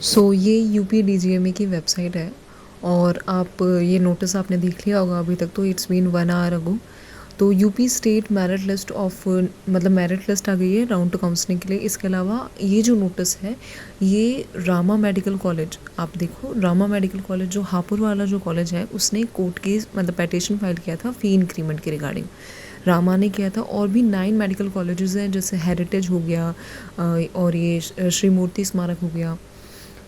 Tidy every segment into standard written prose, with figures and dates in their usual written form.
ये UP DGMA की website है और आप ये नोटिस आपने देख लिया होगा अभी तक, तो इट्स बीन 1 आवर अगो। तो UP state merit list of मतलब मेरिट लिस्ट आ गई है राउंड टू काउंसलिंग के लिए। इसके अलावा ये जो नोटिस है ये रामा मेडिकल कॉलेज, आप देखो रामा मेडिकल कॉलेज जो हापुड़ वाला जो कॉलेज है उसने कोर्ट केस मतलब पेटिशन फाइल किया था फ़ी इंक्रीमेंट के रिगार्डिंग। रामा ने किया था और भी 9 मेडिकल कॉलेजेस हैं जैसे हेरिटेज हो गया और ये श्री मूर्ति स्मारक हो गया।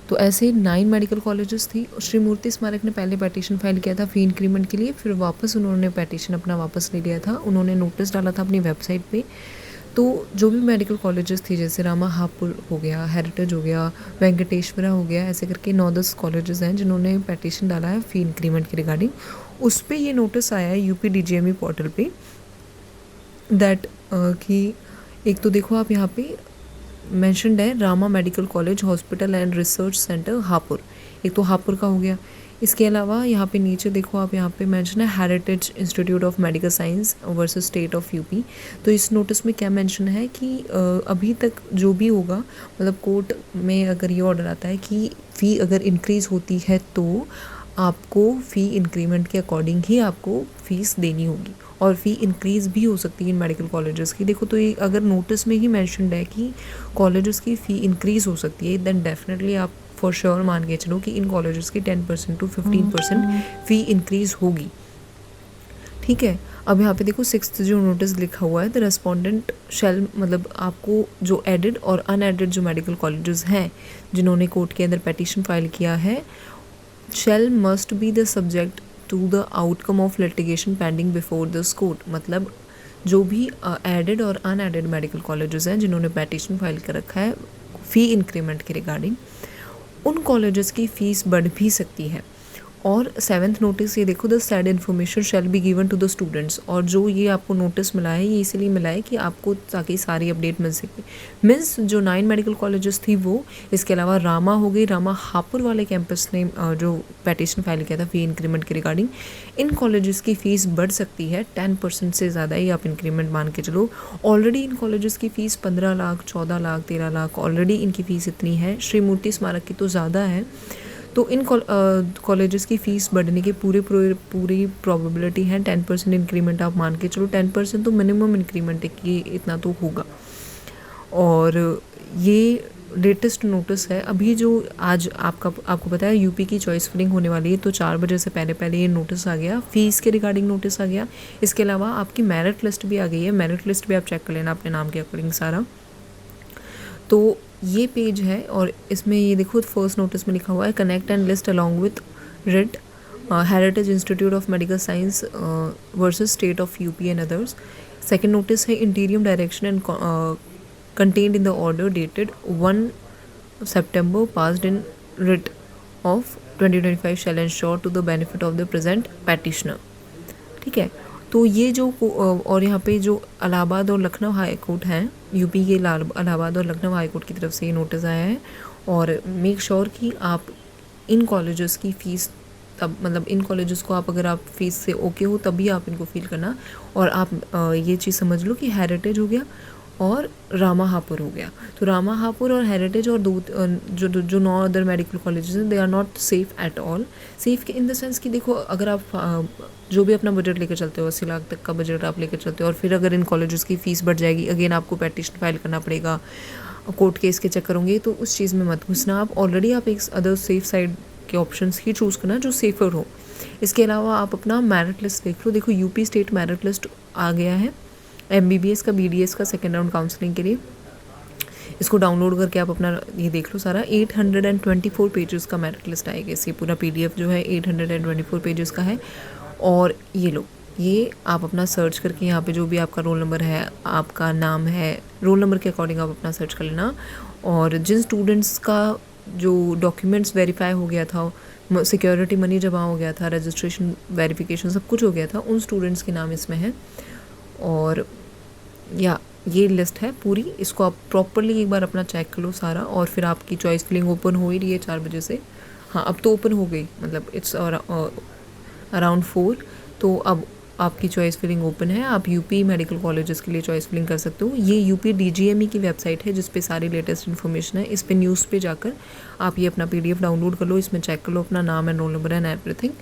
तो ऐसे 9 मेडिकल कॉलेजेस थी। श्री मूर्ति स्मारक ने पहले पेटिशन फाइल किया था फ़ी इंक्रीमेंट के लिए, फिर वापस उन्होंने पेटिशन अपना वापस ले लिया था। उन्होंने नोटिस डाला था अपनी वेबसाइट पे। तो जो भी मेडिकल कॉलेजेस थी जैसे रामा हापुड़ हो गया, हेरिटेज हो गया, वेंकटेश्वरा हो गया, ऐसे करके 9-10 कॉलेजेस हैं जिन्होंने पेटिशन डाला है फ़ी इंक्रीमेंट के रिगार्डिंग। उस पर ये नोटिस आया है यूपी डीजीएमई पोर्टल पे दैट कि एक तो देखो आप यहाँ पे मेंशनड है Rama medical college hospital and research centre Hapur, एक तो हापुड़ का हो गया। इसके अलावा यहाँ पे नीचे देखो आप, यहाँ पे मेंशन है heritage institute of medical science versus state of UP. तो इस नोटिस में क्या मेंशन है कि अभी तक जो भी होगा मतलब कोर्ट में अगर ये ऑर्डर आता है कि फ़ी अगर इंक्रीज़ होती है तो आपको फ़ी इंक्रीमेंट के अकॉर्डिंग ही आपको फ़ीस देनी होगी और फ़ी इंक्रीज़ भी हो सकती है इन मेडिकल कॉलेजेस की। देखो तो ये अगर नोटिस में ही मेंशनड है कि कॉलेजेस की फ़ी इंक्रीज़ हो सकती है देन डेफिनेटली आप फॉर श्योर मान के चलो कि इन कॉलेजेस की 10% to 15% फ़ी इंक्रीज़ होगी। ठीक है, अब यहाँ पे देखो 6th जो नोटिस लिखा हुआ है द रेस्पोंडेंट शेल, मतलब आपको जो एडेड और अनएडेड जो मेडिकल कॉलेजेस हैं जिन्होंने कोर्ट के अंदर पेटिशन फाइल किया है shall must be the subject to the outcome of litigation pending before this court. मतलब जो भी एडेड और अनएडेड मेडिकल कॉलेजेस हैं जिन्होंने पेटिशन फाइल कर रखा है फ़ी इंक्रीमेंट के रिगार्डिंग, उन कॉलेजेस की फ़ीस बढ़ भी सकती है। और 7th नोटिस ये देखो the said information shall be given to the students, और जो ये आपको नोटिस मिला है ये इसलिए मिला है कि आपको ताकि सारी अपडेट मिल सके। मीन्स जो 9 मेडिकल कॉलेजेस थी वो, इसके अलावा रामा हो गई, रामा हापुड़ वाले कैंपस ने जो पेटिशन फाइल किया था फ़ी इंक्रीमेंट के रिगार्डिंग, इन कॉलेजेस की फ़ीस बढ़ सकती है 10% से ज़्यादा ही आप इंक्रीमेंट मान के चलो। ऑलरेडी इन कॉलेजेस की फ़ीस 15 लाख, 14 लाख, 13 लाख ऑलरेडी इनकी फ़ीस इतनी है। श्री मूर्ति स्मारक की तो ज़्यादा है। तो इन कॉलेजेस की फ़ीस बढ़ने की पूरी प्रोबेबिलिटी है 10% इंक्रीमेंट आप मान के चलो। 10% तो मिनिमम इंक्रीमेंट है कि इतना तो होगा। और ये लेटेस्ट नोटिस है अभी जो आज आपको पता है यूपी की चॉइस फिलिंग होने वाली है, तो 4 बजे से पहले ये नोटिस आ गया, फ़ीस के रिगार्डिंग नोटिस आ गया। इसके अलावा आपकी मेरिट लिस्ट भी आ गई है, मेरिट लिस्ट भी आप चेक कर लेना अपने नाम के अकॉर्डिंग सारा। तो ये पेज है और इसमें ये देखो फर्स्ट नोटिस में लिखा हुआ है connect and list along with writ heritage institute of medical science versus state of UP and others. Second notice है interim direction and contained in the order dated 1 September passed in writ of 2025 shall ensure to the benefit of the present petitioner। ठीक है, तो ये जो और यहाँ पे जो इलाहाबाद और लखनऊ हाई कोर्ट हैं, यूपी के इलाहाबाद और लखनऊ हाई कोर्ट की तरफ से ये नोटिस आया है। और मेक श्योर कि आप इन कॉलेजेस की फ़ीस तब मतलब इन कॉलेजेस को आप अगर आप फीस से ओके हो तभी आप इनको फील करना। और आप ये चीज़ समझ लो कि हेरिटेज हो गया और रामा हापुड़ हो गया। तो रामा हापुड़ और हेरिटेज और जो 9 अदर मेडिकल कॉलेजेस हैं they are not safe at all. Safe के इन द सेंस कि देखो अगर आप जो भी अपना बजट लेकर चलते हो 80 लाख तक का बजट आप लेकर चलते हो और फिर अगर इन कॉलेजेस की फ़ीस बढ़ जाएगी, अगेन आपको पेटिशन फाइल करना पड़ेगा, कोर्ट केस के चक्कर होंगे, तो उस चीज़ में मत घुसना। आप ऑलरेडी आप एक अदर सेफ साइड के ऑप्शंस ही चूज़ करना जो सेफ़र हो। इसके अलावा आप अपना मेरिट लिस्ट देख लो। देखो यूपी स्टेट मेरिट लिस्ट आ गया है MBBS का, BDS का सेकेंड राउंड काउंसलिंग के लिए। इसको डाउनलोड करके आप अपना ये देख लो सारा। 824 पेजेस का मेरिट लिस्ट आएगा। इस ये पूरा PDF जो है 824 पेजेस का है। और ये लो, ये आप अपना सर्च करके यहाँ पे जो भी आपका रोल नंबर है, आपका नाम है, रोल नंबर के अकॉर्डिंग आप अपना सर्च कर लेना। और जिन स्टूडेंट्स का जो डॉक्यूमेंट्स वेरीफाई हो गया था, सिक्योरिटी मनी जमा हो गया था, रजिस्ट्रेशन वेरिफिकेशन सब कुछ हो गया था, उन स्टूडेंट्स के नाम इसमें है। और या ये लिस्ट है पूरी, इसको आप प्रॉपरली एक बार अपना चेक कर लो सारा। और फिर आपकी चॉइस फिलिंग ओपन हो ही रही है 4 बजे से। हाँ, अब तो ओपन हो गई, मतलब इट्स अराउंड 4। तो अब आपकी चॉइस फिलिंग ओपन है, आप यूपी मेडिकल कॉलेजेस के लिए चॉइस फिलिंग कर सकते हो। ये यूपी डीजीएमई की वेबसाइट है जिस पे सारी लेटेस्ट इन्फॉर्मेशन है। इस पे न्यूज़ पे जाकर आप ये अपना पीडीएफ डाउनलोड कर लो, इसमें चेक कर लो अपना नाम and roll number and everything.